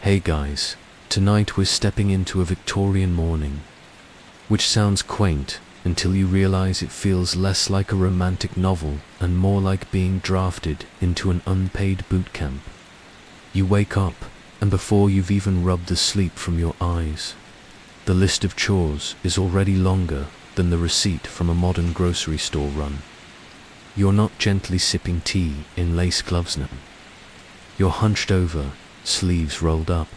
Hey guys, tonight we're stepping into a Victorian morning, which sounds quaint until you realize it feels less like a romantic novel and more like being drafted into an unpaid boot camp. You wake up, and before you've even rubbed the sleep from your eyes, the list of chores is already longer than the receipt from a modern grocery store run. You're not gently sipping tea in lace gloves now. You're hunched over, sleeves rolled up,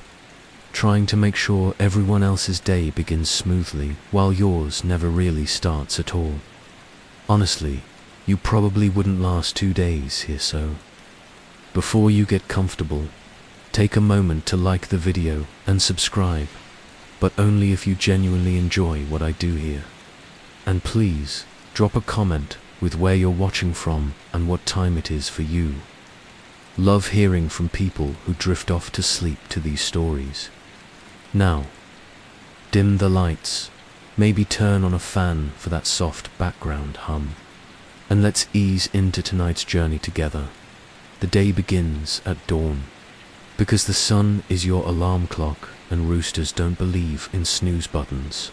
trying to make sure everyone else's day begins smoothly while yours never really starts at all. Honestly, you probably wouldn't last 2 days here, so before you get comfortable, take a moment to like the video and subscribe, but only if you genuinely enjoy what I do here. And please, drop a comment with where you're watching from and what time it is for you. Love hearing from people who drift off to sleep to these stories. Now, dim the lights, maybe turn on a fan for that soft background hum, and let's ease into tonight's journey together. The day begins at dawn, because the sun is your alarm clock and roosters don't believe in snooze buttons.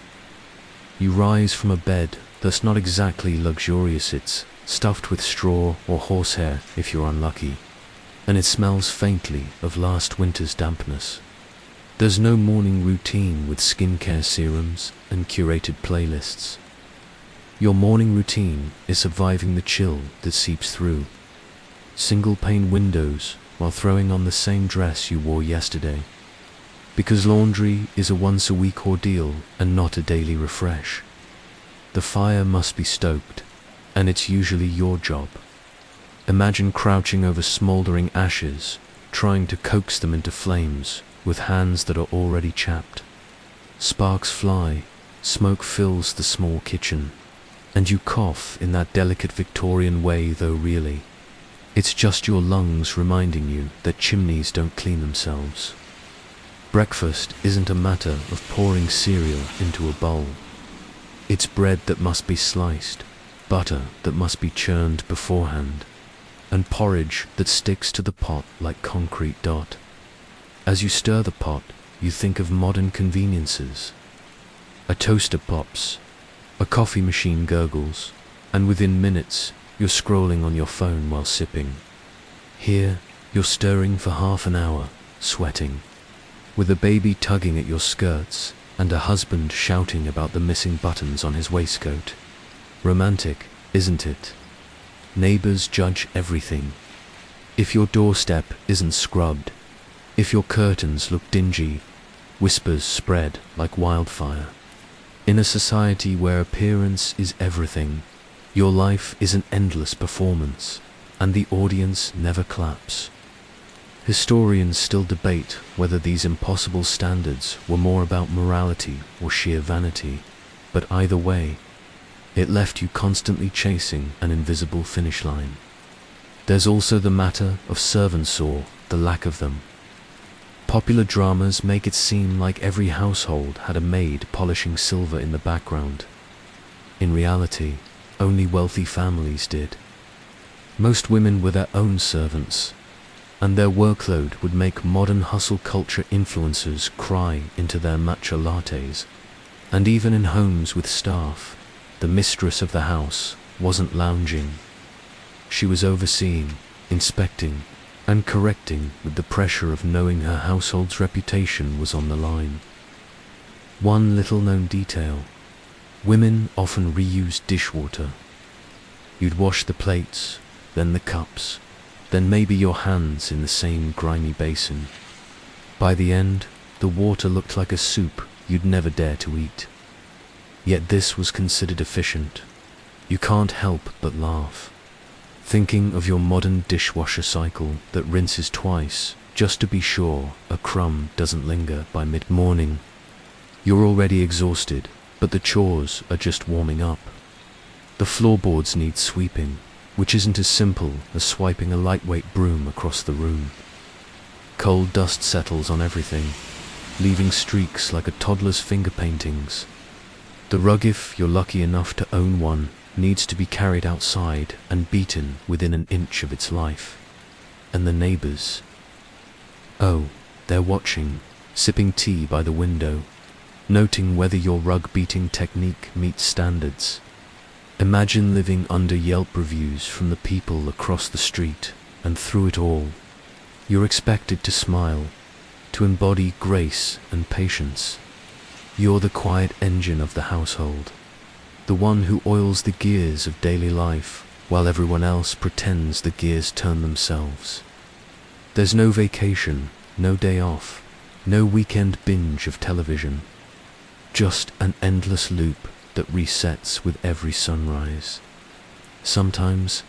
You rise from a bed that's not exactly luxurious. It's stuffed with straw or horsehair if you're unlucky, and it smells faintly of last winter's dampness. There's no morning routine with skincare serums and curated playlists. Your morning routine is surviving the chill that seeps through single-pane windows while throwing on the same dress you wore yesterday. Because laundry is a once-a-week ordeal and not a daily refresh. The fire must be stoked, and it's usually your job. Imagine crouching over smoldering ashes, trying to coax them into flames with hands that are already chapped. Sparks fly, smoke fills the small kitchen, and you cough in that delicate Victorian way, though really, it's just your lungs reminding you that chimneys don't clean themselves. Breakfast isn't a matter of pouring cereal into a bowl. It's bread that must be sliced, butter that must be churned beforehand, and porridge that sticks to the pot like concrete dot. As you stir the pot, you think of modern conveniences. A toaster pops, a coffee machine gurgles, and within minutes, you're scrolling on your phone while sipping. Here, you're stirring for half an hour, sweating, with a baby tugging at your skirts and a husband shouting about the missing buttons on his waistcoat. Romantic, isn't it? Neighbors judge everything. If your doorstep isn't scrubbed, if your curtains look dingy, whispers spread like wildfire. In a society where appearance is everything, your life is an endless performance, and the audience never claps. Historians still debate whether these impossible standards were more about morality or sheer vanity, but either way, it left you constantly chasing an invisible finish line. There's also the matter of servants or the lack of them. Popular dramas make it seem like every household had a maid polishing silver in the background. In reality, only wealthy families did. Most women were their own servants, and their workload would make modern hustle culture influencers cry into their matcha lattes. And even in homes with staff, the mistress of the house wasn't lounging. She was overseeing, inspecting, and correcting with the pressure of knowing her household's reputation was on the line. One little-known detail: women often reused dishwater. You'd wash the plates, then the cups, then maybe your hands in the same grimy basin. By the end, the water looked like a soup you'd never dare to eat. Yet this was considered efficient. You can't help but laugh, thinking of your modern dishwasher cycle that rinses twice just to be sure a crumb doesn't linger by mid-morning. You're already exhausted, but the chores are just warming up. The floorboards need sweeping, which isn't as simple as swiping a lightweight broom across the room. Cold dust settles on everything, leaving streaks like a toddler's finger paintings. The rug, if you're lucky enough to own one, needs to be carried outside and beaten within an inch of its life. And the neighbors. Oh, They're watching, sipping tea by the window, noting whether your rug-beating technique meets standards. Imagine living under Yelp reviews from the people across the street, and through it all, you're expected to smile, to embody grace and patience. You're the quiet engine of the household, the one who oils the gears of daily life, while everyone else pretends the gears turn themselves. There's no vacation, no day off, no weekend binge of television. Just an endless loop that resets with every sunrise. Sometimes,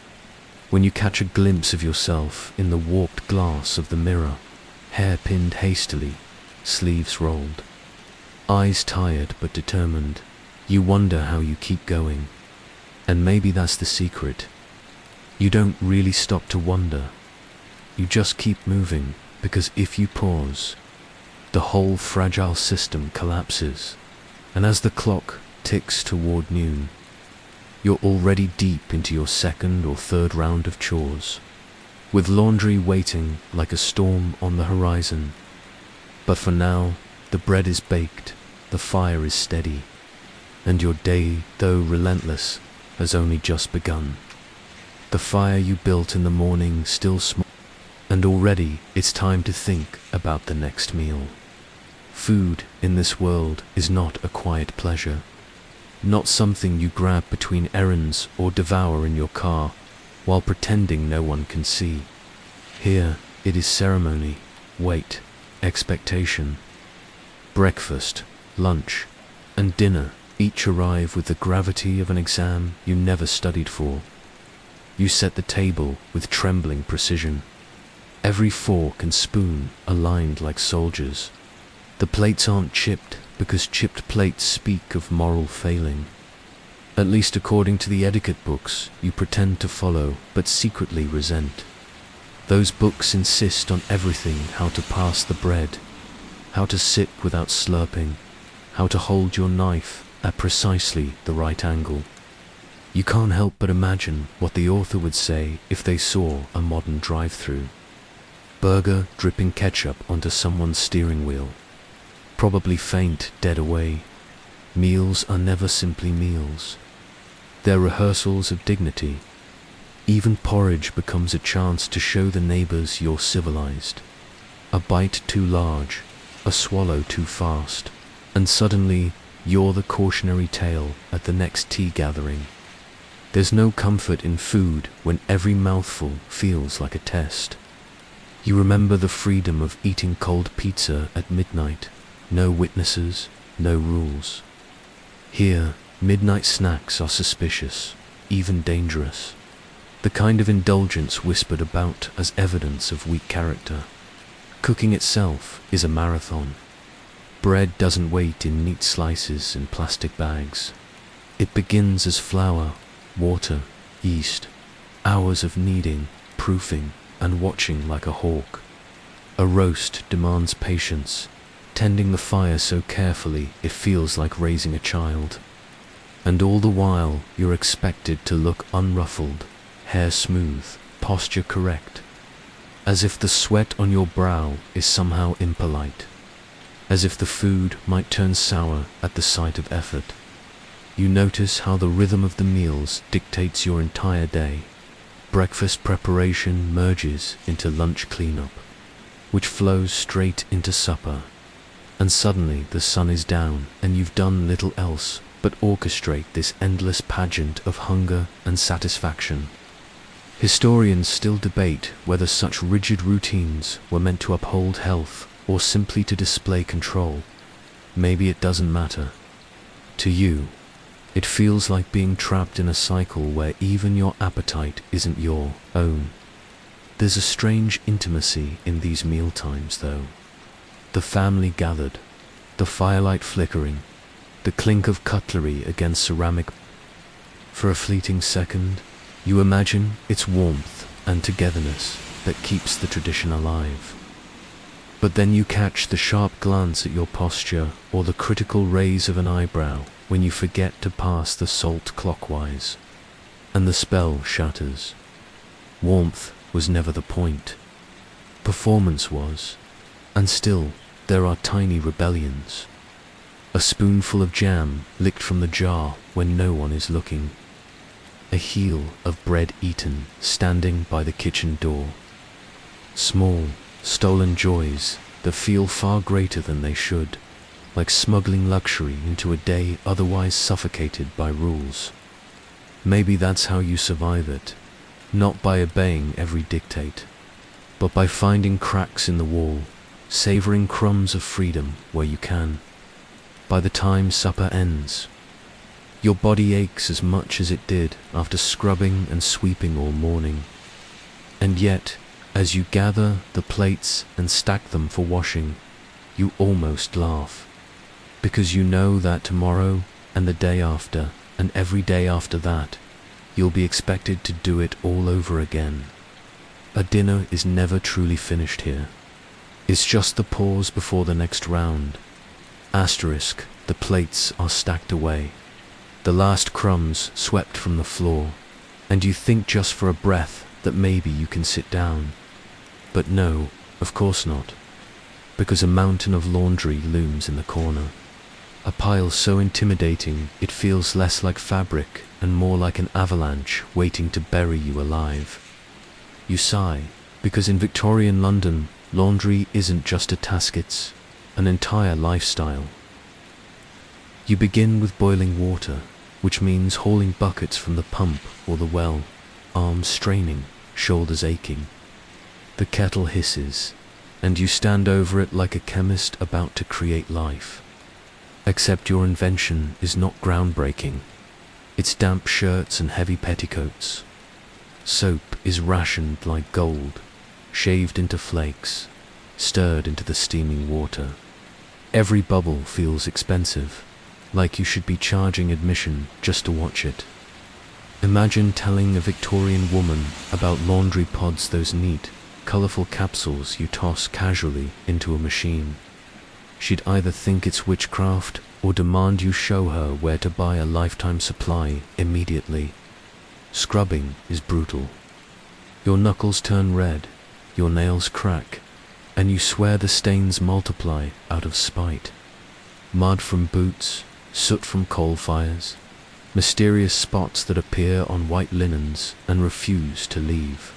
when you catch a glimpse of yourself in the warped glass of the mirror, hair pinned hastily, sleeves rolled, eyes tired but determined, you wonder how you keep going. And maybe that's the secret. You don't really stop to wonder. You just keep moving, because if you pause, the whole fragile system collapses. And as the clock ticks toward noon, you're already deep into your second or third round of chores, with laundry waiting like a storm on the horizon. But for now, the bread is baked, the fire is steady, and your day, though relentless, has only just begun. The fire you built in the morning still smolders, and already it's time to think about the next meal. Food in this world is not a quiet pleasure, not something you grab between errands or devour in your car while pretending no one can see. Here it is ceremony, wait, expectation. Breakfast, lunch, and dinner each arrive with the gravity of an exam you never studied for. You set the table with trembling precision, every fork and spoon aligned like soldiers. The plates aren't chipped because chipped plates speak of moral failing. At least according to the etiquette books you pretend to follow but secretly resent. Those books insist on everything: how to pass the bread, how to sit without slurping, how to hold your knife at precisely the right angle. You can't help but imagine what the author would say if they saw a modern drive-through. Burger dripping ketchup onto someone's steering wheel. Probably faint, dead away. Meals are never simply meals. They're rehearsals of dignity. Even porridge becomes a chance to show the neighbors you're civilized. A bite too large, a swallow too fast, and suddenly you're the cautionary tale at the next tea gathering. There's no comfort in food when every mouthful feels like a test. You remember the freedom of eating cold pizza at midnight. No witnesses, no rules. Here, midnight snacks are suspicious, even dangerous. The kind of indulgence whispered about as evidence of weak character. Cooking itself is a marathon. Bread doesn't wait in neat slices in plastic bags. It begins as flour, water, yeast, hours of kneading, proofing, and watching like a hawk. A roast demands patience, tending the fire so carefully it feels like raising a child. And all the while you're expected to look unruffled, hair smooth, posture correct, as if the sweat on your brow is somehow impolite, as if the food might turn sour at the sight of effort. You notice how the rhythm of the meals dictates your entire day. Breakfast preparation merges into lunch cleanup, which flows straight into supper. And suddenly the sun is down and you've done little else but orchestrate this endless pageant of hunger and satisfaction. Historians still debate whether such rigid routines were meant to uphold health or simply to display control. Maybe it doesn't matter. To you, it feels like being trapped in a cycle where even your appetite isn't your own. There's a strange intimacy in these mealtimes, though. The family gathered, the firelight flickering, the clink of cutlery against ceramic. For a fleeting second, you imagine it's warmth and togetherness that keeps the tradition alive. But then you catch the sharp glance at your posture or the critical raise of an eyebrow when you forget to pass the salt clockwise, and the spell shatters. Warmth was never the point. Performance was. And still, there are tiny rebellions. A spoonful of jam licked from the jar when no one is looking. A heel of bread eaten standing by the kitchen door. Small, stolen joys that feel far greater than they should, like smuggling luxury into a day otherwise suffocated by rules. Maybe that's how you survive it, not by obeying every dictate, but by finding cracks in the wall, savoring crumbs of freedom where you can. By the time supper ends, your body aches as much as it did after scrubbing and sweeping all morning. And yet, as you gather the plates and stack them for washing, you almost laugh, because you know that tomorrow and the day after and every day after that, you'll be expected to do it all over again. A dinner is never truly finished here. It's just the pause before the next round. Asterisk, the plates are stacked away, the last crumbs swept from the floor, and you think just for a breath that maybe you can sit down. But no, of course not, because a mountain of laundry looms in the corner. A pile so intimidating it feels less like fabric and more like an avalanche waiting to bury you alive. You sigh, because in Victorian London, laundry isn't just a task, it's an entire lifestyle. You begin with boiling water, which means hauling buckets from the pump or the well, arms straining, shoulders aching. The kettle hisses, and you stand over it like a chemist about to create life. Except your invention is not groundbreaking. It's damp shirts and heavy petticoats. Soap is rationed like gold, shaved into flakes, stirred into the steaming water. Every bubble feels expensive, like you should be charging admission just to watch it. Imagine telling a Victorian woman about laundry pods, those neat, colourful capsules you toss casually into a machine. She'd either think it's witchcraft or demand you show her where to buy a lifetime supply immediately. Scrubbing is brutal. Your knuckles turn red, your nails crack, and you swear the stains multiply out of spite. Mud from boots, soot from coal fires, mysterious spots that appear on white linens and refuse to leave.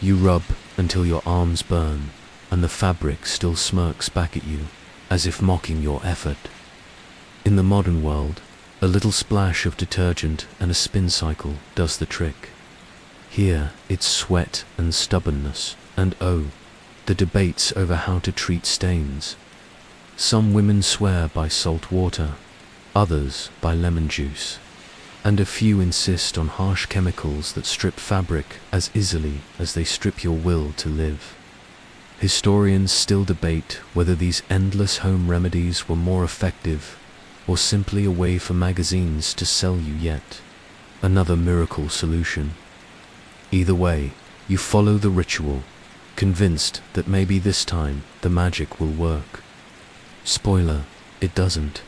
You rub until your arms burn, and the fabric still smirks back at you, as if mocking your effort. In the modern world, a little splash of detergent and a spin cycle does the trick. Here, it's sweat and stubbornness, and oh, the debates over how to treat stains. Some women swear by salt water, others by lemon juice, and a few insist on harsh chemicals that strip fabric as easily as they strip your will to live. Historians still debate whether these endless home remedies were more effective or simply a way for magazines to sell you yet another miracle solution. Either way, you follow the ritual, convinced that maybe this time the magic will work. Spoiler, it doesn't.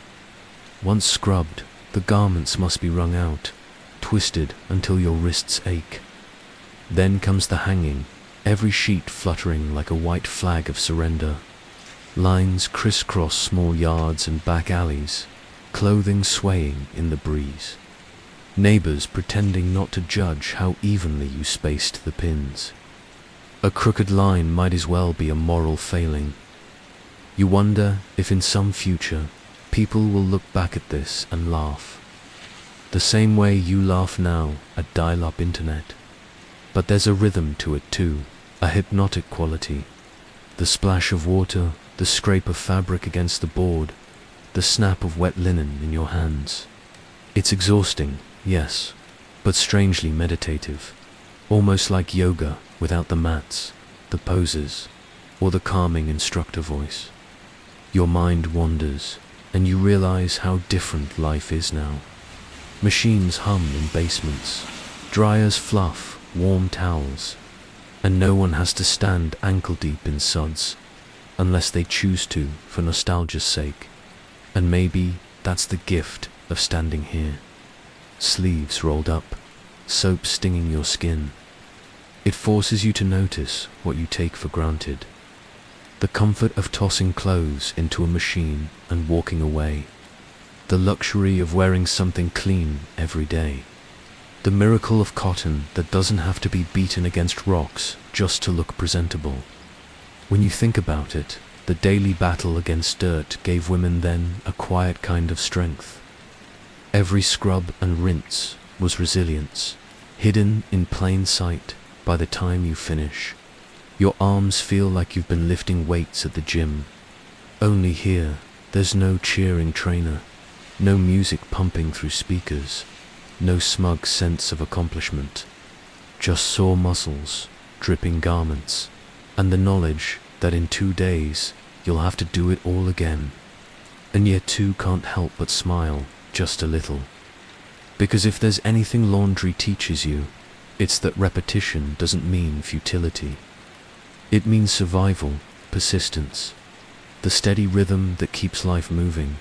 Once scrubbed, the garments must be wrung out, twisted until your wrists ache. Then comes the hanging, every sheet fluttering like a white flag of surrender. Lines crisscross small yards and back alleys, clothing swaying in the breeze. Neighbors pretending not to judge how evenly you spaced the pins. A crooked line might as well be a moral failing. You wonder if in some future, people will look back at this and laugh. The same way you laugh now at dial-up internet. But there's a rhythm to it too, a hypnotic quality. The splash of water, the scrape of fabric against the board, the snap of wet linen in your hands. It's exhausting, yes, but strangely meditative, almost like yoga without the mats, the poses, or the calming instructor voice. Your mind wanders, and you realize how different life is now. Machines hum in basements, dryers fluff warm towels, and no one has to stand ankle-deep in suds, unless they choose to for nostalgia's sake. And maybe that's the gift of standing here. Sleeves rolled up, soap stinging your skin. It forces you to notice what you take for granted. The comfort of tossing clothes into a machine and walking away. The luxury of wearing something clean every day. The miracle of cotton that doesn't have to be beaten against rocks just to look presentable. When you think about it, the daily battle against dirt gave women then a quiet kind of strength. Every scrub and rinse was resilience, hidden in plain sight by the time you finish. Your arms feel like you've been lifting weights at the gym. Only here, there's no cheering trainer, no music pumping through speakers, no smug sense of accomplishment. Just sore muscles, dripping garments, and the knowledge that in 2 days you'll have to do it all again. And yet you can't help but smile just a little. Because if there's anything laundry teaches you, it's that repetition doesn't mean futility. It means survival, persistence, the steady rhythm that keeps life moving.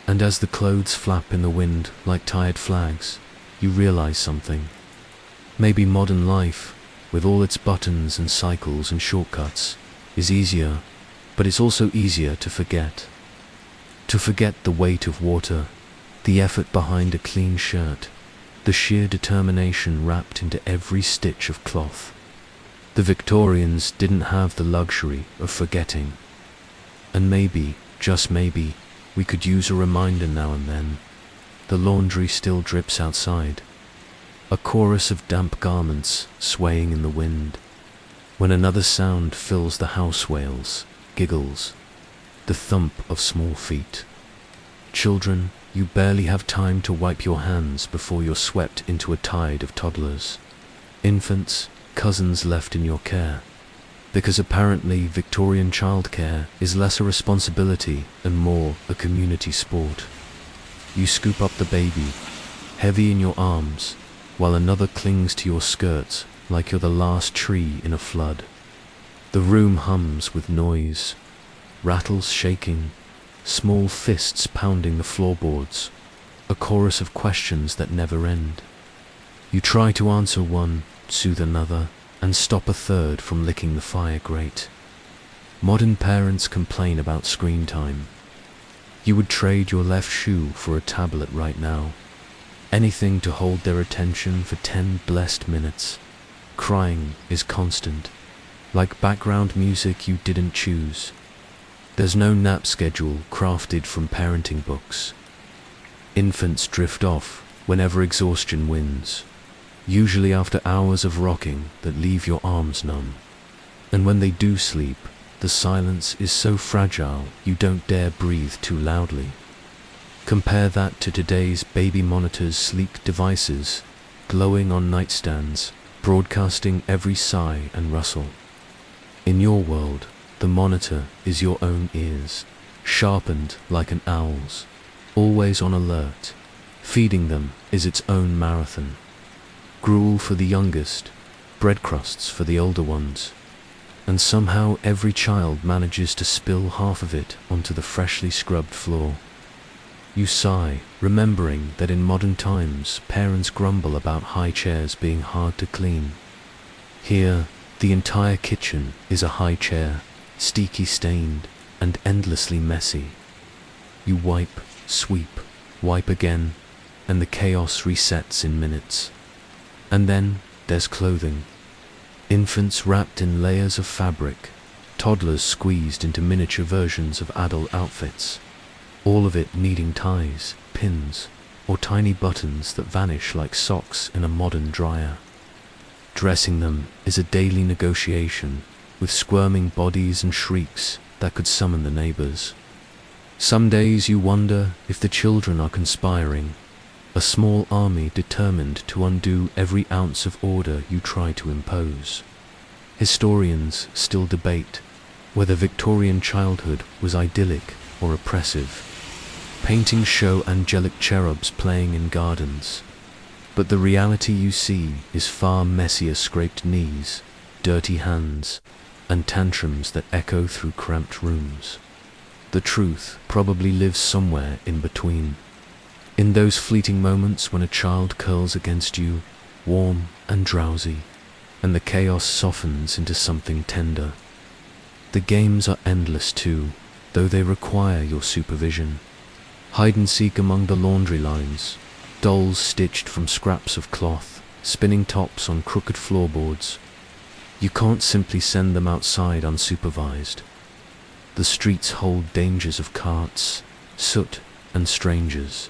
And as the clothes flap in the wind like tired flags, you realize something. Maybe modern life, with all its buttons and cycles and shortcuts, is easier, but it's also easier to forget. To forget the weight of water, the effort behind a clean shirt, the sheer determination wrapped into every stitch of cloth. The Victorians didn't have the luxury of forgetting. And maybe, just maybe, we could use a reminder now and then. The laundry still drips outside. A chorus of damp garments swaying in the wind. When another sound fills the house, wails, giggles, the thump of small feet. Children, you barely have time to wipe your hands before you're swept into a tide of toddlers. Infants, cousins left in your care. Because apparently Victorian childcare is less a responsibility and more a community sport. You scoop up the baby, heavy in your arms, while another clings to your skirts like you're the last tree in a flood. The room hums with noise, rattles shaking, small fists pounding the floorboards, a chorus of questions that never end. You try to answer one, soothe another, and stop a third from licking the fire grate. Modern parents complain about screen time. You would trade your left shoe for a tablet right now. Anything to hold their attention for 10 blessed minutes. Crying is constant, like background music you didn't choose. There's no nap schedule crafted from parenting books. Infants drift off whenever exhaustion wins, usually after hours of rocking that leave your arms numb. And when they do sleep, the silence is so fragile you don't dare breathe too loudly. Compare that to today's baby monitors' sleek devices, glowing on nightstands, broadcasting every sigh and rustle. In your world, the monitor is your own ears, sharpened like an owl's, always on alert. Feeding them is its own marathon. Gruel for the youngest, bread crusts for the older ones, and somehow every child manages to spill half of it onto the freshly scrubbed floor. You sigh, remembering that in modern times parents grumble about high chairs being hard to clean. Here, the entire kitchen is a high chair, sticky stained and endlessly messy. You wipe, sweep, wipe again, and the chaos resets in minutes. And then there's clothing. Infants wrapped in layers of fabric, toddlers squeezed into miniature versions of adult outfits, all of it needing ties, pins, or tiny buttons that vanish like socks in a modern dryer. Dressing them is a daily negotiation, with squirming bodies and shrieks that could summon the neighbors. Some days you wonder if the children are conspiring, a small army determined to undo every ounce of order you try to impose. Historians still debate whether Victorian childhood was idyllic or oppressive. Paintings show angelic cherubs playing in gardens, but the reality you see is far messier: scraped knees, dirty hands, and tantrums that echo through cramped rooms. The truth probably lives somewhere in between. In those fleeting moments when a child curls against you, warm and drowsy, and the chaos softens into something tender. The games are endless too, though they require your supervision. Hide and seek among the laundry lines, dolls stitched from scraps of cloth, spinning tops on crooked floorboards. You can't simply send them outside unsupervised. The streets hold dangers of carts, soot, and strangers.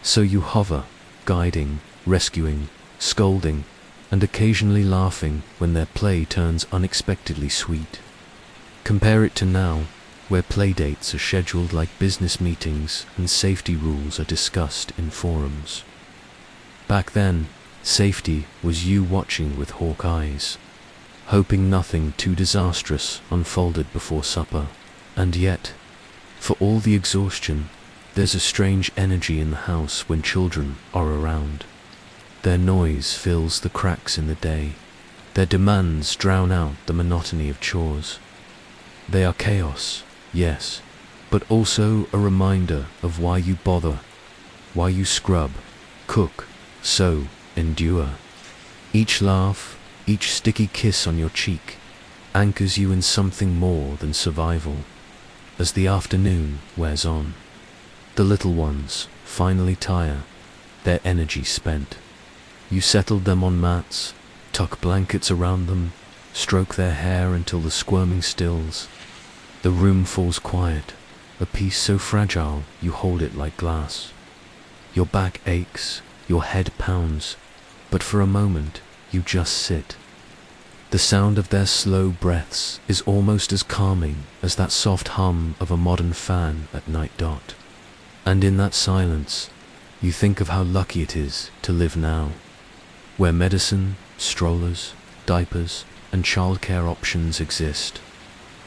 So you hover, guiding, rescuing, scolding, and occasionally laughing when their play turns unexpectedly sweet. Compare it to now, where playdates are scheduled like business meetings and safety rules are discussed in forums. Back then, safety was you watching with hawk eyes, hoping nothing too disastrous unfolded before supper. And yet, for all the exhaustion, there's a strange energy in the house when children are around. Their noise fills the cracks in the day. Their demands drown out the monotony of chores. They are chaos, yes, but also a reminder of why you bother, why you scrub, cook, sew, endure. Each laugh, each sticky kiss on your cheek, anchors you in something more than survival. As the afternoon wears on, the little ones finally tire, their energy spent. You settle them on mats, tuck blankets around them, stroke their hair until the squirming stills. The room falls quiet, a piece so fragile you hold it like glass. Your back aches, your head pounds, but for a moment you just sit. The sound of their slow breaths is almost as calming as that soft hum of a modern fan at night dot. And in that silence, you think of how lucky it is to live now, where medicine, strollers, diapers, and childcare options exist,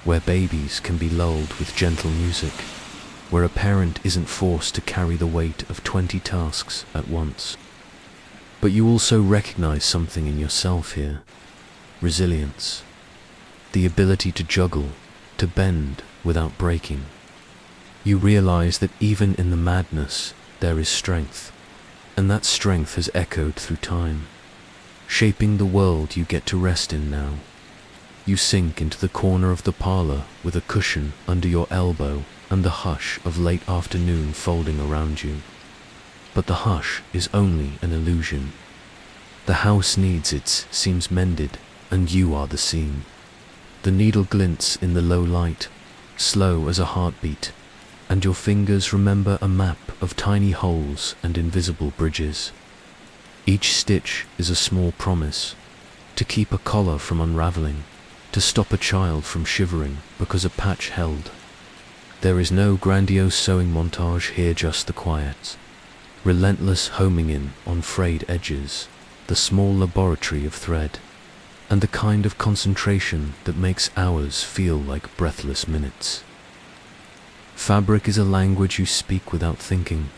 where babies can be lulled with gentle music, where a parent isn't forced to carry the weight of 20 tasks at once. But you also recognize something in yourself here. Resilience. The ability to juggle, to bend without breaking. You realize that even in the madness, there is strength, and that strength has echoed through time, shaping the world you get to rest in now. You sink into the corner of the parlor with a cushion under your elbow and the hush of late afternoon folding around you. But the hush is only an illusion. The house needs its seams mended, and you are the seam. The needle glints in the low light, slow as a heartbeat, and your fingers remember a map of tiny holes and invisible bridges. Each stitch is a small promise, to keep a collar from unraveling, to stop a child from shivering because a patch held. There is no grandiose sewing montage here, just the quiet, relentless homing in on frayed edges, the small laboratory of thread, and the kind of concentration that makes hours feel like breathless minutes. Fabric is a language you speak without thinking.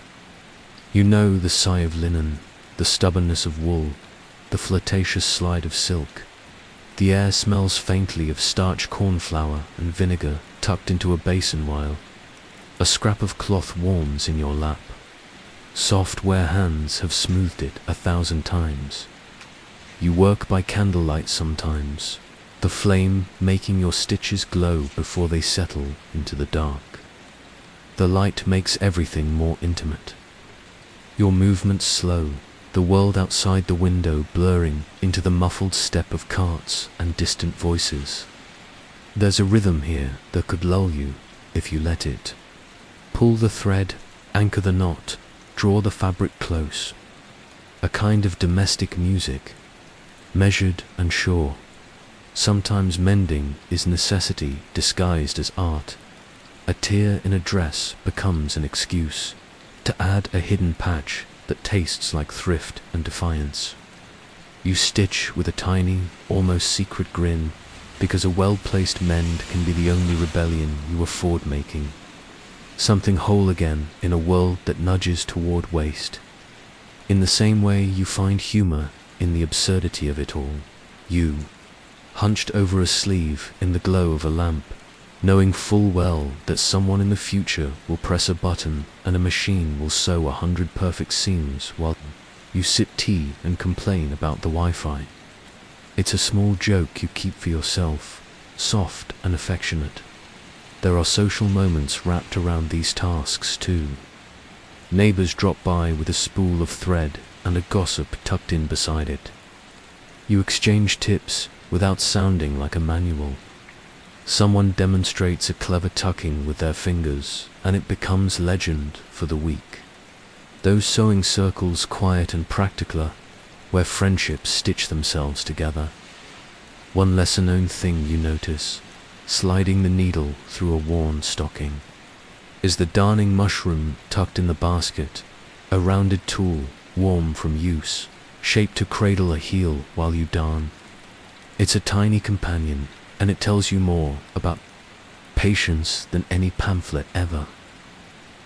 You know the sigh of linen, the stubbornness of wool, the flirtatious slide of silk. The air smells faintly of starch cornflour and vinegar tucked into a basin while a scrap of cloth warms in your lap. Soft where hands have smoothed it 1,000 times. You work by candlelight sometimes, the flame making your stitches glow before they settle into the dark. The light makes everything more intimate. Your movements slow, the world outside the window blurring into the muffled step of carts and distant voices. There's a rhythm here that could lull you if you let it. Pull the thread, anchor the knot, draw the fabric close. A kind of domestic music, measured and sure. Sometimes mending is necessity disguised as art. A tear in a dress becomes an excuse to add a hidden patch that tastes like thrift and defiance. You stitch with a tiny, almost secret grin, because a well-placed mend can be the only rebellion you afford making. Something whole again in a world that nudges toward waste. In the same way you find humor in the absurdity of it all. You, hunched over a sleeve in the glow of a lamp, knowing full well that someone in the future will press a button and a machine will sew 100 perfect seams while you sip tea and complain about the Wi-Fi. It's a small joke you keep for yourself, soft and affectionate. There are social moments wrapped around these tasks too. Neighbors drop by with a spool of thread and a gossip tucked in beside it. You exchange tips without sounding like a manual. Someone demonstrates a clever tucking with their fingers, and it becomes legend for the week. Those sewing circles, quiet and practical, where friendships stitch themselves together. One lesser-known thing you notice, sliding the needle through a worn stocking, is the darning mushroom tucked in the basket, a rounded tool, warm from use, shaped to cradle a heel while you darn. It's a tiny companion, and it tells you more about patience than any pamphlet ever.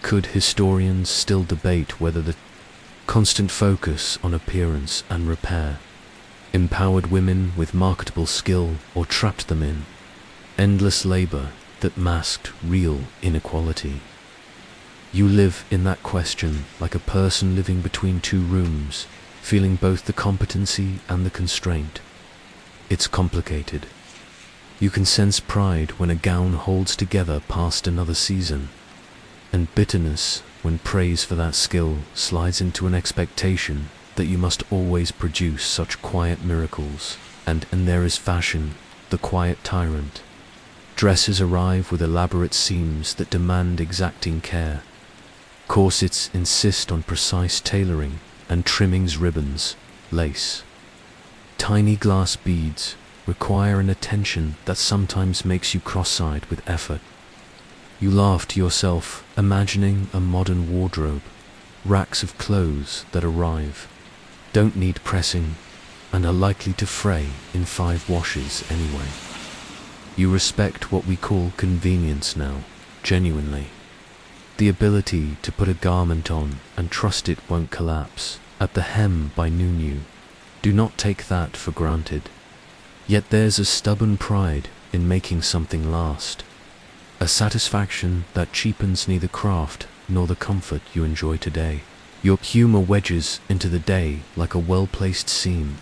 Could historians still debate whether the constant focus on appearance and repair empowered women with marketable skill or trapped them in endless labor that masked real inequality? You live in that question like a person living between two rooms, feeling both the competency and the constraint. It's complicated. You can sense pride when a gown holds together past another season, and bitterness when praise for that skill slides into an expectation that you must always produce such quiet miracles. And there is fashion, the quiet tyrant. Dresses arrive with elaborate seams that demand exacting care. Corsets insist on precise tailoring, and trimmings, ribbons, lace. Tiny glass beads require an attention that sometimes makes you cross-eyed with effort. You laugh to yourself, imagining a modern wardrobe, racks of clothes that arrive, don't need pressing, and are likely to fray in 5 washes anyway. You respect what we call convenience now, genuinely. The ability to put a garment on and trust it won't collapse at the hem by noon. Do not take that for granted. Yet there's a stubborn pride in making something last, a satisfaction that cheapens neither craft nor the comfort you enjoy today. Your humor wedges into the day like a well-placed seam.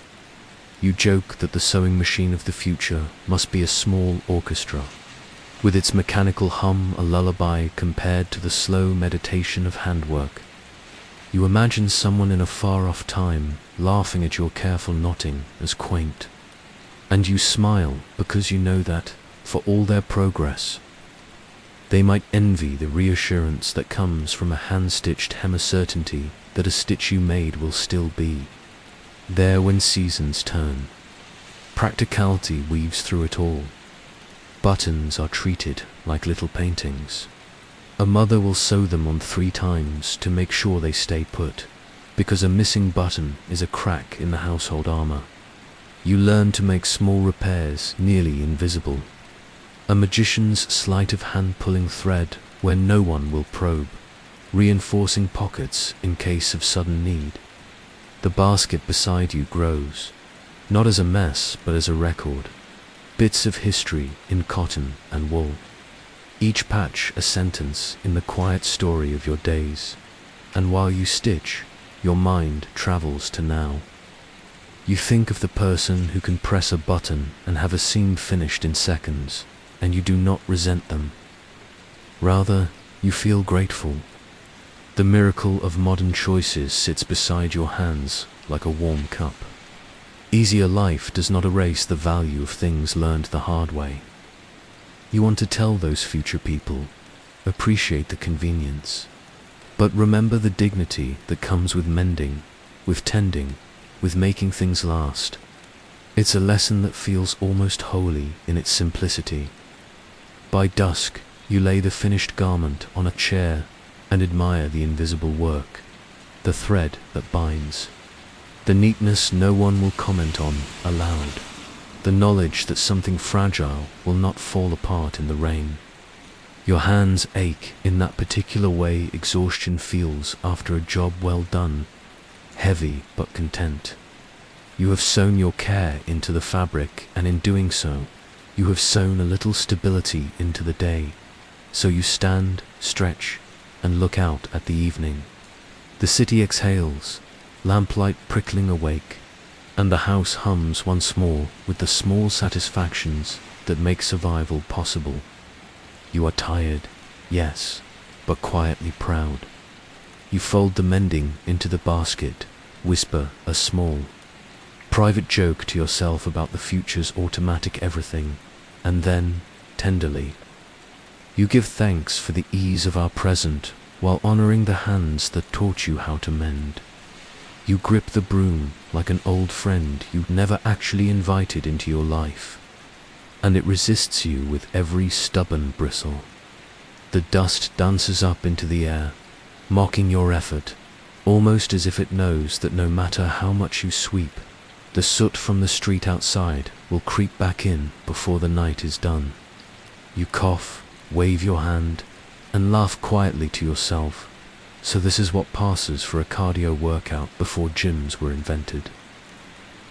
You joke that the sewing machine of the future must be a small orchestra, with its mechanical hum a lullaby compared to the slow meditation of handwork. You imagine someone in a far-off time laughing at your careful knotting as quaint, and you smile because you know that, for all their progress, they might envy the reassurance that comes from a hand-stitched hem, a certainty that a stitch you made will still be there when seasons turn. Practicality weaves through it all. Buttons are treated like little paintings. A mother will sew them on 3 times to make sure they stay put, because a missing button is a crack in the household armor. You learn to make small repairs nearly invisible. A magician's sleight of hand pulling thread where no one will probe, reinforcing pockets in case of sudden need. The basket beside you grows, not as a mess but as a record. Bits of history in cotton and wool. Each patch a sentence in the quiet story of your days. And while you stitch, your mind travels to now. You think of the person who can press a button and have a seam finished in seconds, and you do not resent them. Rather, you feel grateful. The miracle of modern choices sits beside your hands like a warm cup. Easier life does not erase the value of things learned the hard way. You want to tell those future people, appreciate the convenience, but remember the dignity that comes with mending, with tending, with making things last. It's a lesson that feels almost holy in its simplicity. By dusk, you lay the finished garment on a chair and admire the invisible work, the thread that binds, the neatness no one will comment on aloud, the knowledge that something fragile will not fall apart in the rain. Your hands ache in that particular way exhaustion feels after a job well done, heavy but content. You have sewn your care into the fabric, and in doing so, you have sewn a little stability into the day. So you stand, stretch, and look out at the evening. The city exhales, lamplight prickling awake, and the house hums once more with the small satisfactions that make survival possible. You are tired, yes, but quietly proud. You fold the mending into the basket, whisper a small, private joke to yourself about the future's automatic everything, and then, tenderly, you give thanks for the ease of our present while honoring the hands that taught you how to mend. You grip the broom like an old friend you never actually invited into your life, and it resists you with every stubborn bristle. The dust dances up into the air, mocking your effort, almost as if it knows that no matter how much you sweep, the soot from the street outside will creep back in before the night is done. You cough, wave your hand, and laugh quietly to yourself. So this is what passes for a cardio workout before gyms were invented.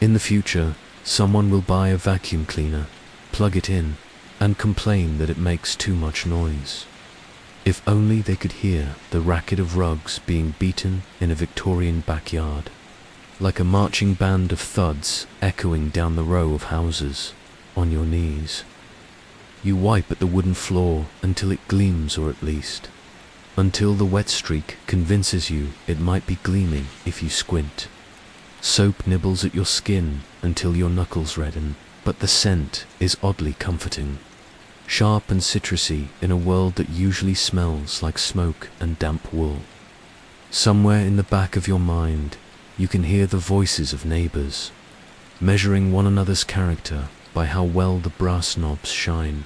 In the future, someone will buy a vacuum cleaner, plug it in, and complain that it makes too much noise. If only they could hear the racket of rugs being beaten in a Victorian backyard, like a marching band of thuds echoing down the row of houses, on your knees. You wipe at the wooden floor until it gleams, or at least, until the wet streak convinces you it might be gleaming if you squint. Soap nibbles at your skin until your knuckles redden, but the scent is oddly comforting. Sharp and citrusy in a world that usually smells like smoke and damp wool. Somewhere in the back of your mind, you can hear the voices of neighbors, measuring one another's character by how well the brass knobs shine.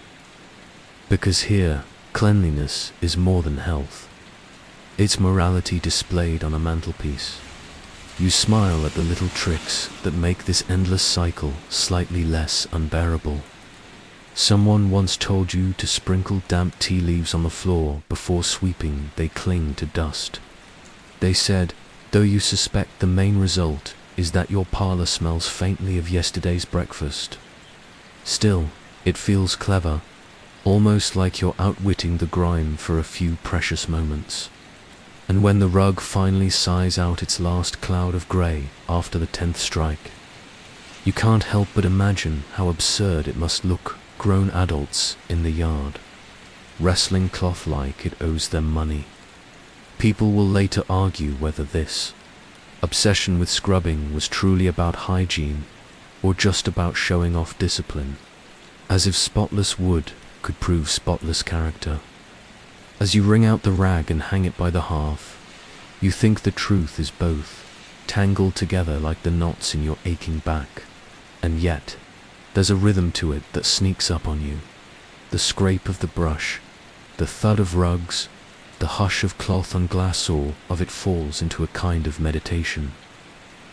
Because here, cleanliness is more than health. It's morality displayed on a mantelpiece. You smile at the little tricks that make this endless cycle slightly less unbearable. Someone once told you to sprinkle damp tea leaves on the floor before sweeping, they cling to dust. They said, though you suspect the main result is that your parlor smells faintly of yesterday's breakfast. Still, it feels clever, almost like you're outwitting the grime for a few precious moments. And when the rug finally sighs out its last cloud of grey after the 10th strike, you can't help but imagine how absurd it must look, grown adults in the yard, wrestling cloth like it owes them money. People will later argue whether this obsession with scrubbing was truly about hygiene or just about showing off discipline, as if spotless wood could prove spotless character. As you wring out the rag and hang it by the hearth, you think the truth is both, tangled together like the knots in your aching back, and yet there's a rhythm to it that sneaks up on you. The scrape of the brush, the thud of rugs, the hush of cloth on glass, all of it falls into a kind of meditation,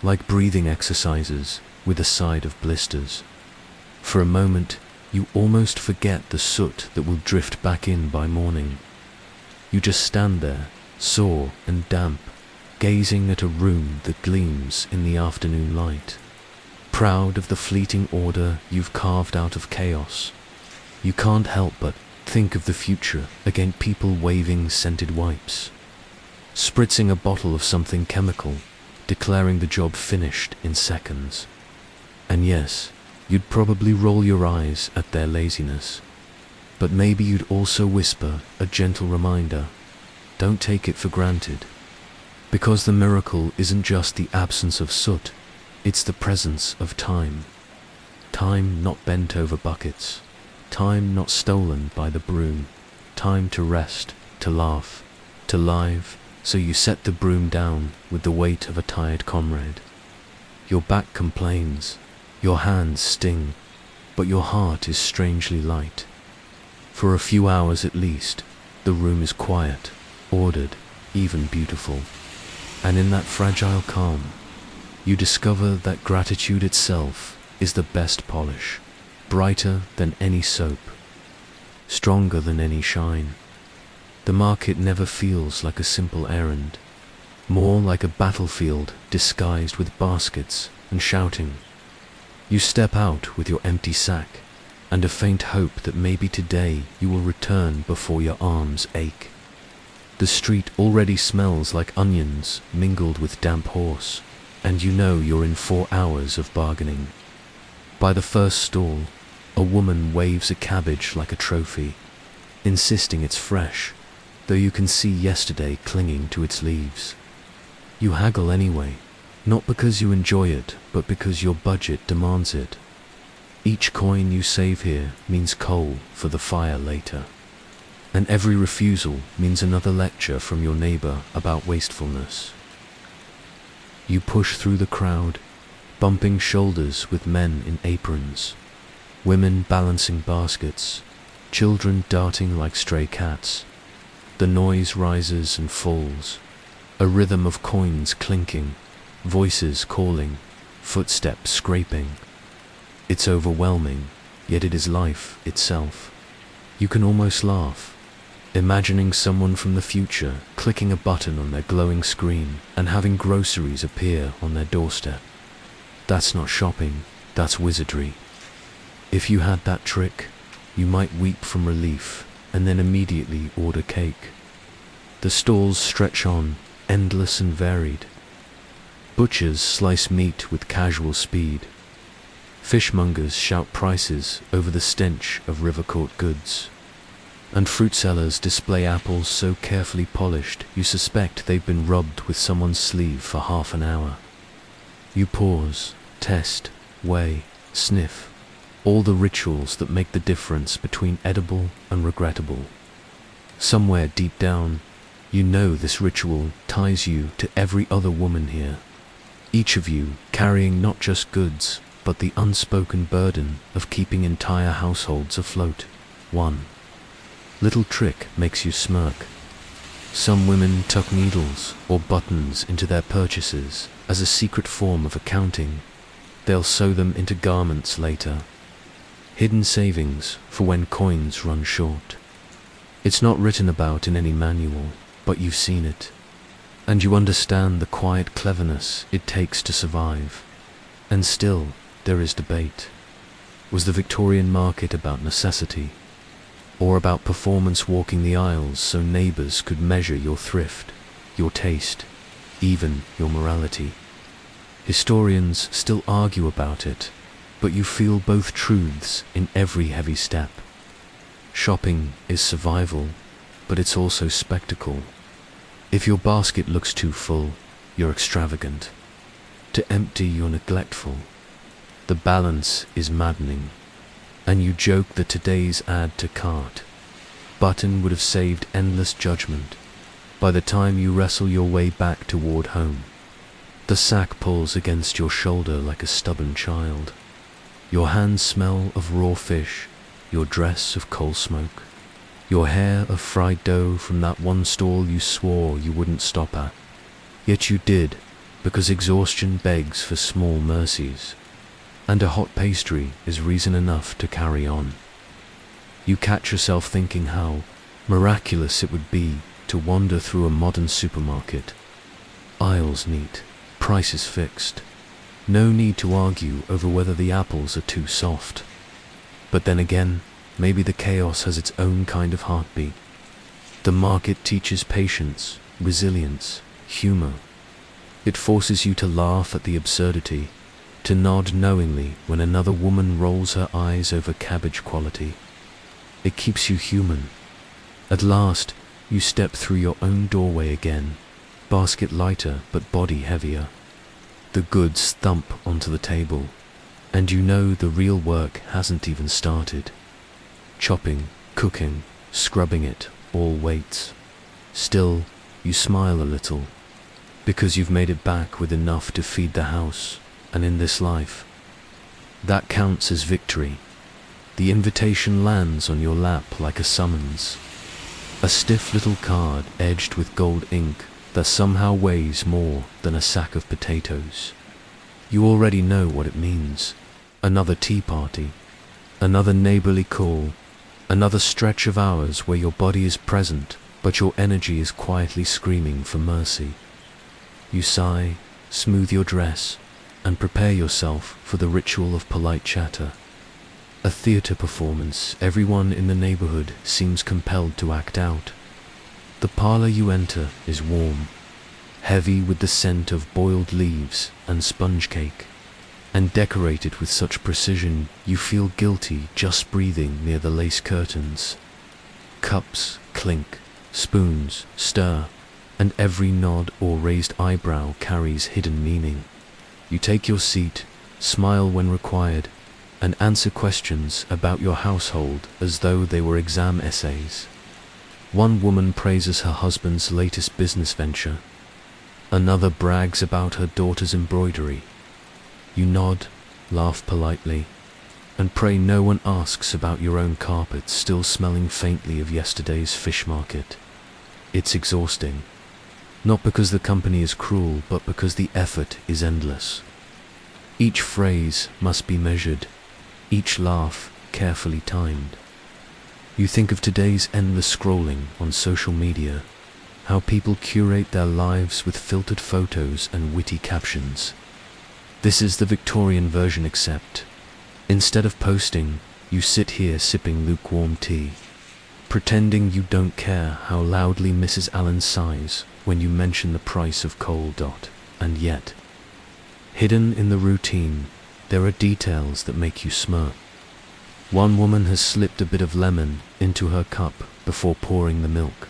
like breathing exercises with a side of blisters. For a moment, you almost forget the soot that will drift back in by morning. You just stand there, sore and damp, gazing at a room that gleams in the afternoon light, proud of the fleeting order you've carved out of chaos. You can't help but think of the future against people waving scented wipes, spritzing a bottle of something chemical, declaring the job finished in seconds. And yes, you'd probably roll your eyes at their laziness, but maybe you'd also whisper a gentle reminder, don't take it for granted, because the miracle isn't just the absence of soot, it's the presence of time. Time not bent over buckets, time not stolen by the broom, time to rest, to laugh, to live, so you set the broom down with the weight of a tired comrade. Your back complains, your hands sting, but your heart is strangely light. For a few hours at least, the room is quiet, ordered, even beautiful. And in that fragile calm, you discover that gratitude itself is the best polish, brighter than any soap, stronger than any shine. The market never feels like a simple errand, more like a battlefield disguised with baskets and shouting. You step out with your empty sack and a faint hope that maybe today you will return before your arms ache. The street already smells like onions mingled with damp horse, and you know you're in 4 hours of bargaining. By the first stall, A woman waves a cabbage like a trophy, insisting it's fresh, though you can see yesterday clinging to its leaves. You haggle anyway, not because you enjoy it, but because your budget demands it. Each coin you save here means coal for the fire later. And every refusal means another lecture from your neighbor about wastefulness. You push through the crowd, bumping shoulders with men in aprons, women balancing baskets, children darting like stray cats. The noise rises and falls, a rhythm of coins clinking, voices calling, footsteps scraping. It's overwhelming, yet it is life itself. You can almost laugh, imagining someone from the future clicking a button on their glowing screen and having groceries appear on their doorstep. That's not shopping, that's wizardry. If you had that trick, you might weep from relief and then immediately order cake. The stalls stretch on, endless and varied. Butchers slice meat with casual speed. Fishmongers shout prices over the stench of river-caught goods. And fruit sellers display apples so carefully polished you suspect they've been rubbed with someone's sleeve for half an hour. You pause, test, weigh, sniff, all the rituals that make the difference between edible and regrettable. Somewhere deep down, you know this ritual ties you to every other woman here, each of you carrying not just goods, but the unspoken burden of keeping entire households afloat. One little trick makes you smirk. Some women tuck needles or buttons into their purchases as a secret form of accounting. They'll sew them into garments later. Hidden savings for when coins run short. It's not written about in any manual, but you've seen it. And you understand the quiet cleverness it takes to survive. And still, there is debate. Was the Victorian market about necessity, or about performance walking the aisles so neighbors could measure your thrift, your taste, even your morality? Historians still argue about it, but you feel both truths in every heavy step. Shopping is survival, but it's also spectacle. If your basket looks too full, you're extravagant. To empty, you're neglectful. The balance is maddening. And you joke that today's add to cart button would have saved endless judgment by the time you wrestle your way back toward home. The sack pulls against your shoulder like a stubborn child. Your hands smell of raw fish, your dress of coal smoke, your hair of fried dough from that one stall you swore you wouldn't stop at. Yet you did, because exhaustion begs for small mercies. And a hot pastry is reason enough to carry on. You catch yourself thinking how miraculous it would be to wander through a modern supermarket. Aisles neat, prices fixed. No need to argue over whether the apples are too soft. But then again, maybe the chaos has its own kind of heartbeat. The market teaches patience, resilience, humor. It forces you to laugh at the absurdity, to nod knowingly when another woman rolls her eyes over cabbage quality. It keeps you human. At last, you step through your own doorway again, basket lighter but body heavier. The goods thump onto the table, and you know the real work hasn't even started. Chopping, cooking, scrubbing it, all waits. Still, you smile a little, because you've made it back with enough to feed the house. And in this life, that counts as victory. The invitation lands on your lap like a summons. A stiff little card edged with gold ink that somehow weighs more than a sack of potatoes. You already know what it means. Another tea party, another neighborly call, another stretch of hours where your body is present, but your energy is quietly screaming for mercy. You sigh, smooth your dress, and prepare yourself for the ritual of polite chatter. A theater performance everyone in the neighborhood seems compelled to act out. The parlor you enter is warm, heavy with the scent of boiled leaves and sponge cake. and decorated with such precision you feel guilty just breathing near the lace curtains. Cups clink, spoons stir, and every nod or raised eyebrow carries hidden meaning. You take your seat, smile when required, and answer questions about your household as though they were exam essays. One woman praises her husband's latest business venture. Another brags about her daughter's embroidery. You nod, laugh politely, and pray no one asks about your own carpet still smelling faintly of yesterday's fish market. It's exhausting. Not because the company is cruel, but because the effort is endless. Each phrase must be measured, each laugh carefully timed. You think of today's endless scrolling on social media, how people curate their lives with filtered photos and witty captions. This is the Victorian version, except instead of posting, you sit here sipping lukewarm tea, pretending you don't care how loudly Mrs. Allen sighs when you mention the price of coal. And yet, hidden in the routine, there are details that make you smirk. One woman has slipped a bit of lemon into her cup before pouring the milk.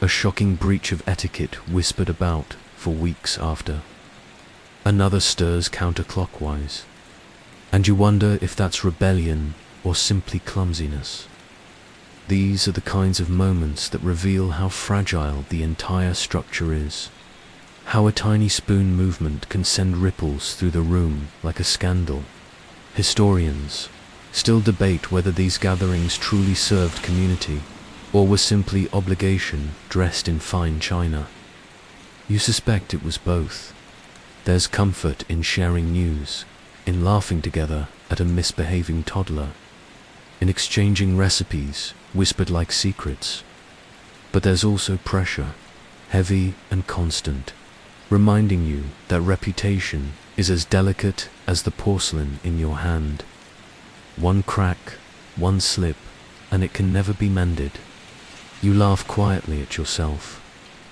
A shocking breach of etiquette whispered about for weeks after. Another stirs counterclockwise, and you wonder if that's rebellion or simply clumsiness. These are the kinds of moments that reveal how fragile the entire structure is, how a tiny spoon movement can send ripples through the room like a scandal. Historians still debate whether these gatherings truly served community or were simply obligation dressed in fine china. You suspect it was both. There's comfort in sharing news, in laughing together at a misbehaving toddler, in exchanging recipes whispered like secrets. But there's also pressure, heavy and constant, reminding you that reputation is as delicate as the porcelain in your hand. One crack, one slip, and it can never be mended. You laugh quietly at yourself,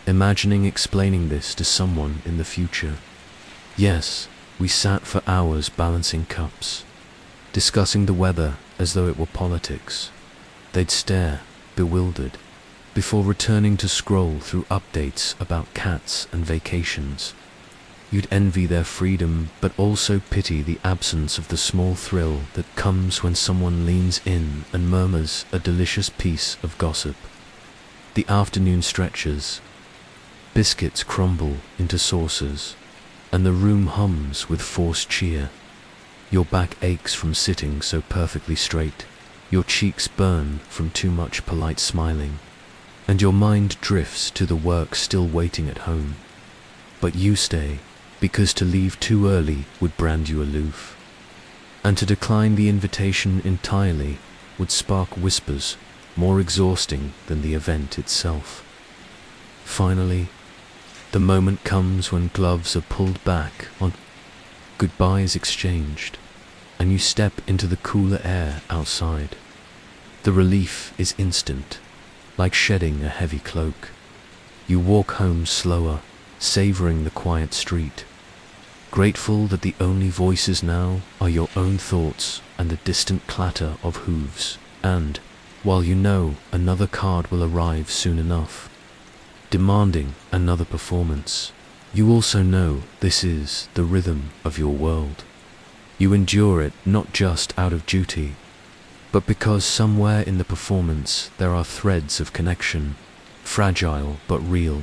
imagining explaining this to someone in the future. Yes, we sat for hours balancing cups, discussing the weather as though it were politics. They'd stare, bewildered, before returning to scroll through updates about cats and vacations. You'd envy their freedom, but also pity the absence of the small thrill that comes when someone leans in and murmurs a delicious piece of gossip. The afternoon stretches. Biscuits crumble into saucers, and the room hums with forced cheer. Your back aches from sitting so perfectly straight, your cheeks burn from too much polite smiling, and your mind drifts to the work still waiting at home. But you stay, because to leave too early would brand you aloof, and to decline the invitation entirely would spark whispers more exhausting than the event itself. Finally, the moment comes when gloves are pulled back, on goodbyes exchanged, and you step into the cooler air outside. The relief is instant, like shedding a heavy cloak. You walk home slower, savoring the quiet street, grateful that the only voices now are your own thoughts and the distant clatter of hooves. And, while you know another card will arrive soon enough, demanding another performance, you also know this is the rhythm of your world. You endure it not just out of duty, but because somewhere in the performance there are threads of connection, fragile but real.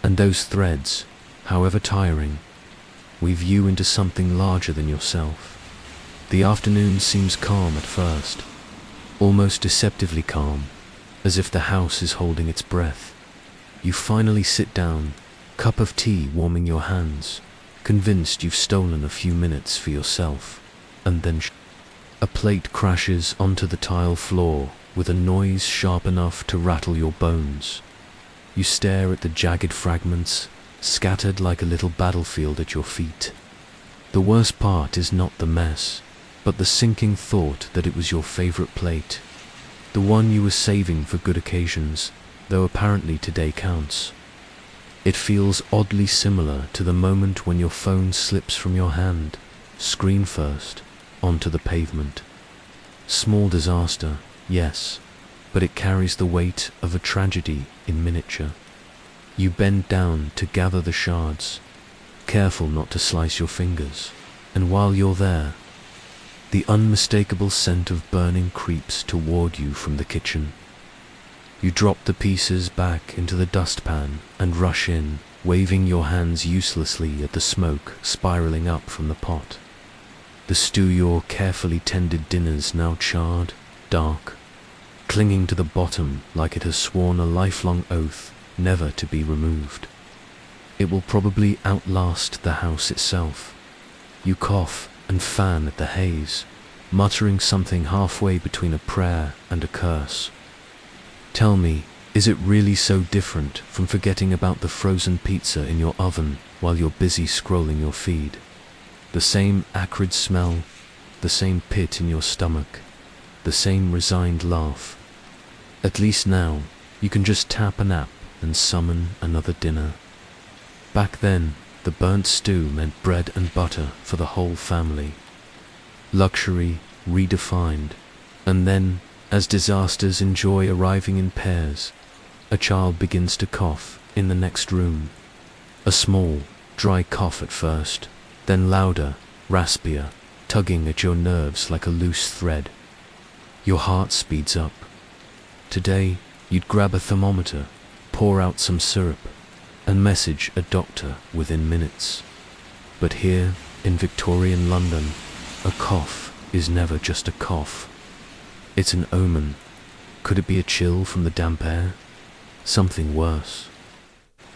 And those threads, however tiring, weave you into something larger than yourself. The afternoon seems calm at first, almost deceptively calm, as if the house is holding its breath. You finally sit down, cup of tea warming your hands, convinced you've stolen a few minutes for yourself, and then a plate crashes onto the tile floor with a noise sharp enough to rattle your bones. You stare at the jagged fragments, scattered like a little battlefield at your feet. The worst part is not the mess, but the sinking thought that it was your favorite plate, the one you were saving for good occasions, though apparently today counts. It feels oddly similar to the moment when your phone slips from your hand, screen first, onto the pavement. Small disaster, yes, but it carries the weight of a tragedy in miniature. You bend down to gather the shards, careful not to slice your fingers, and while you're there, the unmistakable scent of burning creeps toward you from the kitchen. You drop the pieces back into the dustpan and rush in, waving your hands uselessly at the smoke spiraling up from the pot. The stew your carefully tended dinner's now charred, dark, clinging to the bottom like it has sworn a lifelong oath never to be removed. It will probably outlast the house itself. You cough and fan at the haze, muttering something halfway between a prayer and a curse. Tell me, is it really so different from forgetting about the frozen pizza in your oven while you're busy scrolling your feed? The same acrid smell, the same pit in your stomach, the same resigned laugh. At least now, you can just tap an app and summon another dinner. Back then, the burnt stew meant bread and butter for the whole family. Luxury redefined, and then, as disasters enjoy arriving in pairs, a child begins to cough in the next room. A small, dry cough at first, then louder, raspier, tugging at your nerves like a loose thread. Your heart speeds up. Today, you'd grab a thermometer, pour out some syrup, and message a doctor within minutes. But here, in Victorian London, a cough is never just a cough. It's an omen. Could it be a chill from the damp air? Something worse.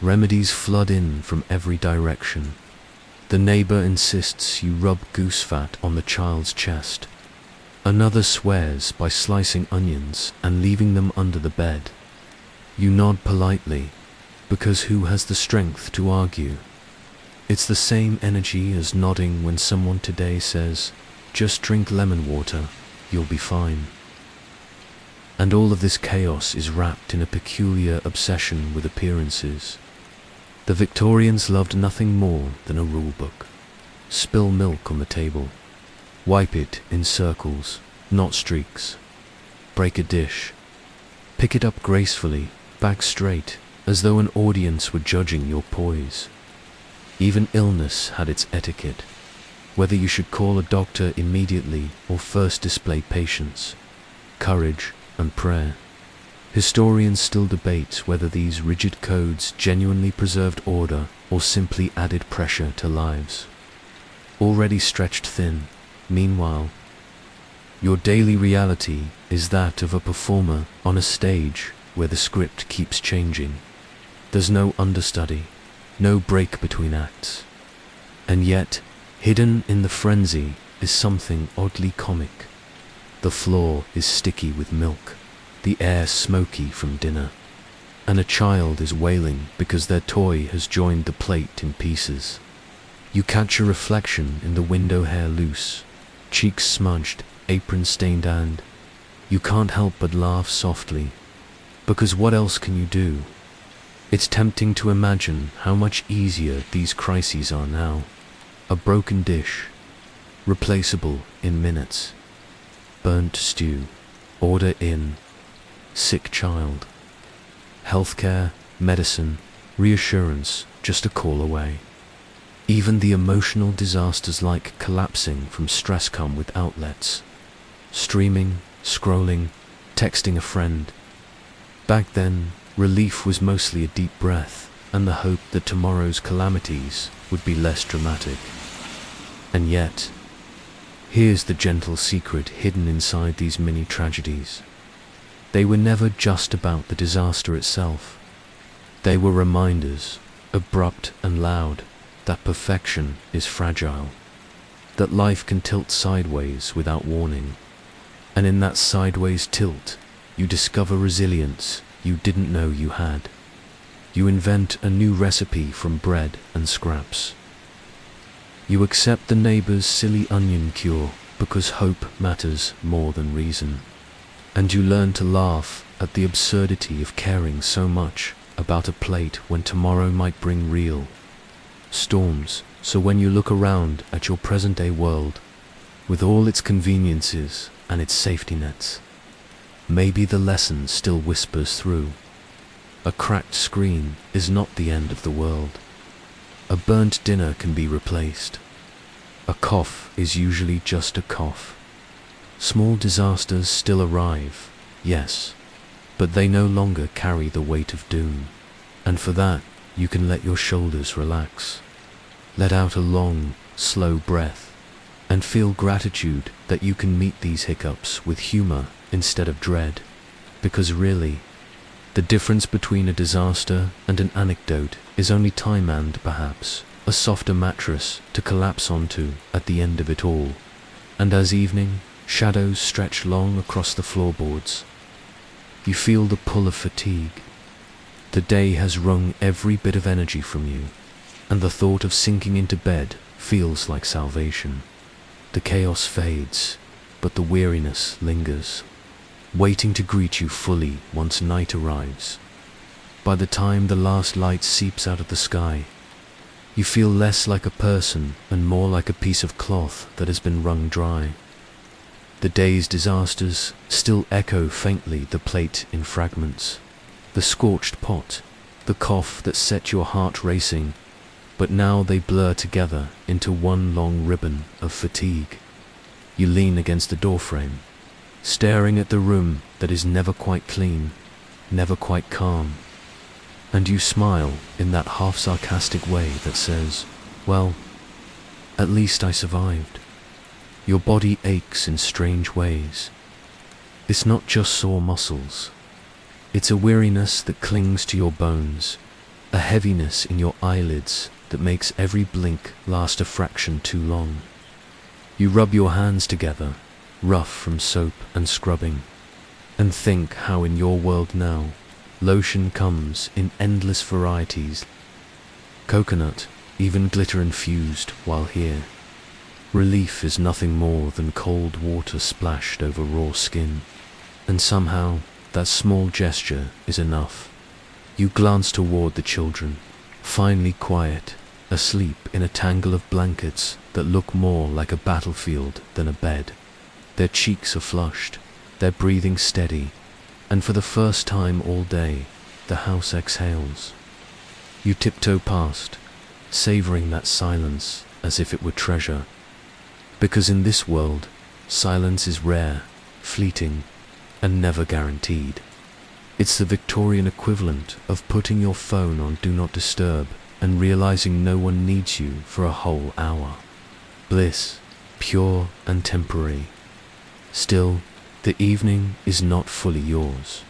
Remedies flood in from every direction. The neighbor insists you rub goose fat on the child's chest. Another swears by slicing onions and leaving them under the bed. You nod politely, because who has the strength to argue? It's the same energy as nodding when someone today says, "Just drink lemon water, you'll be fine." And all of this chaos is wrapped in a peculiar obsession with appearances. The Victorians loved nothing more than a rule book. Spill milk on the table. Wipe it in circles, not streaks. Break a dish. Pick it up gracefully, back straight, as though an audience were judging your poise. Even illness had its etiquette, whether you should call a doctor immediately or first display patience, courage, and prayer. Historians still debate whether these rigid codes genuinely preserved order or simply added pressure to lives already stretched thin. Meanwhile, your daily reality is that of a performer on a stage where the script keeps changing. There's no understudy, no break between acts. And yet, hidden in the frenzy is something oddly comic. The floor is sticky with milk, the air smoky from dinner, and a child is wailing because their toy has joined the plate in pieces. You catch a reflection in the window hair loose, cheeks smudged, apron stained, and you can't help but laugh softly, because what else can you do? It's tempting to imagine how much easier these crises are now. A broken dish, replaceable in minutes. Burnt stew, order in. Sick child. Healthcare, medicine, reassurance, just a call away. Even the emotional disasters like collapsing from stress come with outlets. Streaming, scrolling, texting a friend. Back then, relief was mostly a deep breath and the hope that tomorrow's calamities would be less dramatic. And yet, here's the gentle secret hidden inside these mini tragedies. They were never just about the disaster itself. They were reminders, abrupt and loud, that perfection is fragile, that life can tilt sideways without warning, and in that sideways tilt, you discover resilience you didn't know you had. You invent a new recipe from bread and scraps. You accept the neighbor's silly onion cure because hope matters more than reason. And you learn to laugh at the absurdity of caring so much about a plate when tomorrow might bring real storms So when you look around at your present-day world, with all its conveniences and its safety nets, maybe the lesson still whispers through. A cracked screen is not the end of the world. A burnt dinner can be replaced. A cough is usually just a cough. Small disasters still arrive, yes, but they no longer carry the weight of doom. And for that, you can let your shoulders relax. Let out a long, slow breath, and feel gratitude that you can meet these hiccups with humor instead of dread. Because really, the difference between a disaster and an anecdote is only time and, perhaps, a softer mattress to collapse onto at the end of it all. And as evening, shadows stretch long across the floorboards, you feel the pull of fatigue. The day has wrung every bit of energy from you, and the thought of sinking into bed feels like salvation. The chaos fades, but the weariness lingers, waiting to greet you fully once night arrives. By the time the last light seeps out of the sky, you feel less like a person and more like a piece of cloth that has been wrung dry. The day's disasters still echo faintly the plate in fragments, the scorched pot, the cough that set your heart racing, but now they blur together into one long ribbon of fatigue. You lean against the doorframe, staring at the room that is never quite clean, never quite calm, and you smile in that half-sarcastic way that says, well, at least I survived. Your body aches in strange ways. It's not just sore muscles. It's a weariness that clings to your bones, a heaviness in your eyelids that makes every blink last a fraction too long. You rub your hands together, rough from soap and scrubbing, and think how in your world now, lotion comes in endless varieties. Coconut, even glitter infused, while here, relief is nothing more than cold water splashed over raw skin. And somehow, that small gesture is enough. You glance toward the children, finally quiet, asleep in a tangle of blankets that look more like a battlefield than a bed. Their cheeks are flushed, their breathing steady, and for the first time all day, the house exhales. You tiptoe past, savoring that silence as if it were treasure. Because in this world, silence is rare, fleeting, and never guaranteed. It's the Victorian equivalent of putting your phone on Do Not Disturb and realizing no one needs you for a whole hour. Bliss, pure and temporary. Still, the evening is not fully yours.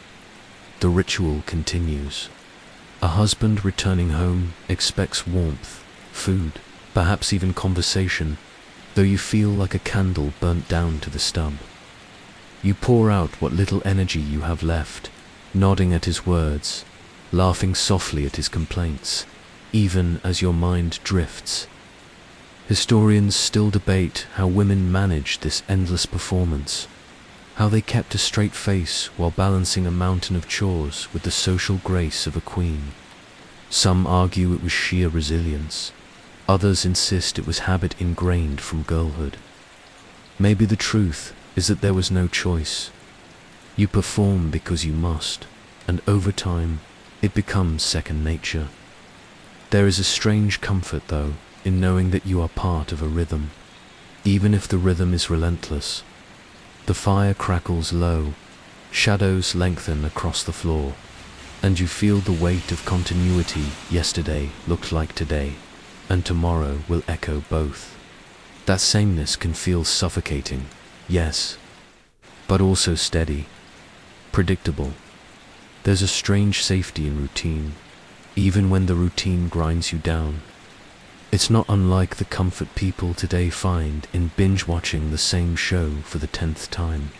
The ritual continues. A husband returning home expects warmth, food, perhaps even conversation, though you feel like a candle burnt down to the stub. You pour out what little energy you have left, nodding at his words, laughing softly at his complaints, even as your mind drifts. Historians still debate how women managed this endless performance, how they kept a straight face while balancing a mountain of chores with the social grace of a queen. Some argue it was sheer resilience. Others insist it was habit ingrained from girlhood. Maybe the truth is that there was no choice. You perform because you must, and over time, it becomes second nature. There is a strange comfort, though, in knowing that you are part of a rhythm, even if the rhythm is relentless. The fire crackles low, shadows lengthen across the floor, and you feel the weight of continuity. Yesterday looked like today, and tomorrow will echo both. That sameness can feel suffocating, yes, but also steady, predictable. There's a strange safety in routine, even when the routine grinds you down. It's not unlike the comfort people today find in binge-watching the same show for the 10th time.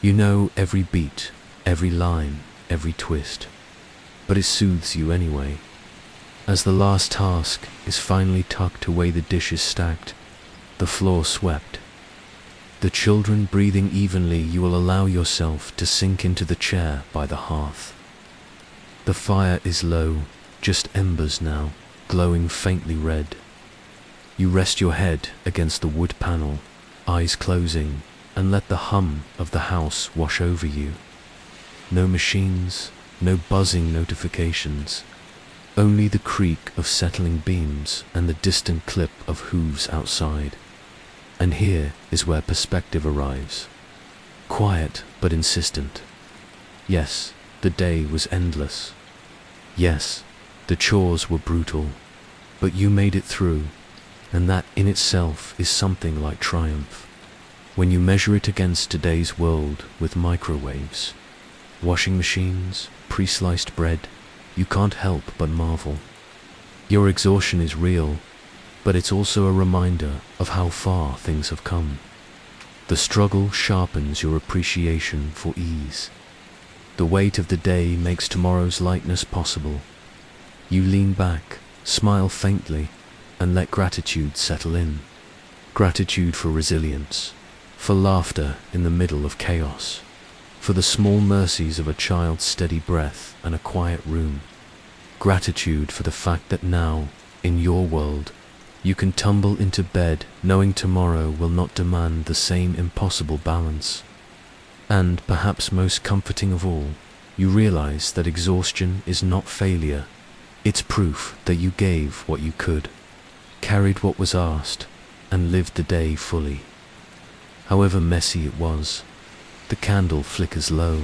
You know every beat, every line, every twist, but it soothes you anyway. As the last task is finally tucked away, the dishes stacked, the floor swept, the children breathing evenly, you will allow yourself to sink into the chair by the hearth. The fire is low, just embers now, glowing faintly red. You rest your head against the wood panel, eyes closing, and let the hum of the house wash over you. No machines, no buzzing notifications, only the creak of settling beams and the distant clip of hooves outside. And here is where perspective arrives. Quiet but insistent. Yes, the day was endless. Yes, the chores were brutal, but you made it through, and that in itself is something like triumph. When you measure it against today's world with microwaves, washing machines, pre-sliced bread, you can't help but marvel. Your exhaustion is real, but it's also a reminder of how far things have come. The struggle sharpens your appreciation for ease. The weight of the day makes tomorrow's lightness possible. You lean back, smile faintly, and let gratitude settle in. Gratitude for resilience, for laughter in the middle of chaos, for the small mercies of a child's steady breath and a quiet room. Gratitude for the fact that now, in your world, you can tumble into bed knowing tomorrow will not demand the same impossible balance. And, perhaps most comforting of all, you realize that exhaustion is not failure. It's proof that you gave what you could, carried what was asked, and lived the day fully. However messy it was, the candle flickers low,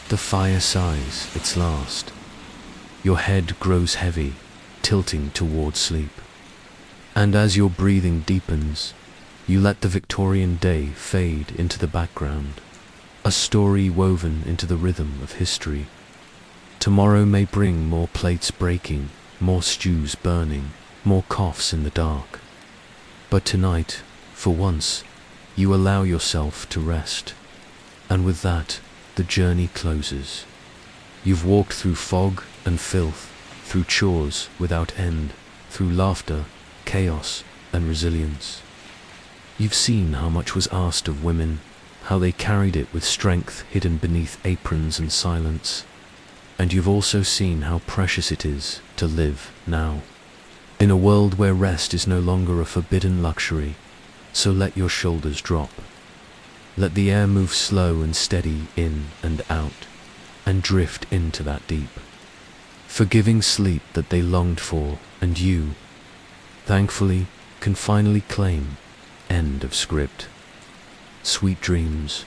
the fire sighs its last. Your head grows heavy, tilting toward sleep. And as your breathing deepens, you let the Victorian day fade into the background, a story woven into the rhythm of history. Tomorrow may bring more plates breaking, more stews burning, more coughs in the dark. But tonight, for once, you allow yourself to rest. And with that, the journey closes. You've walked through fog and filth, through chores without end, through laughter, chaos, and resilience. You've seen how much was asked of women, how they carried it with strength hidden beneath aprons and silence. And you've also seen how precious it is to live now, in a world where rest is no longer a forbidden luxury. So let your shoulders drop. Let the air move slow and steady in and out, and drift into that deep, forgiving sleep that they longed for, and you, thankfully, can finally claim. End of script. Sweet dreams.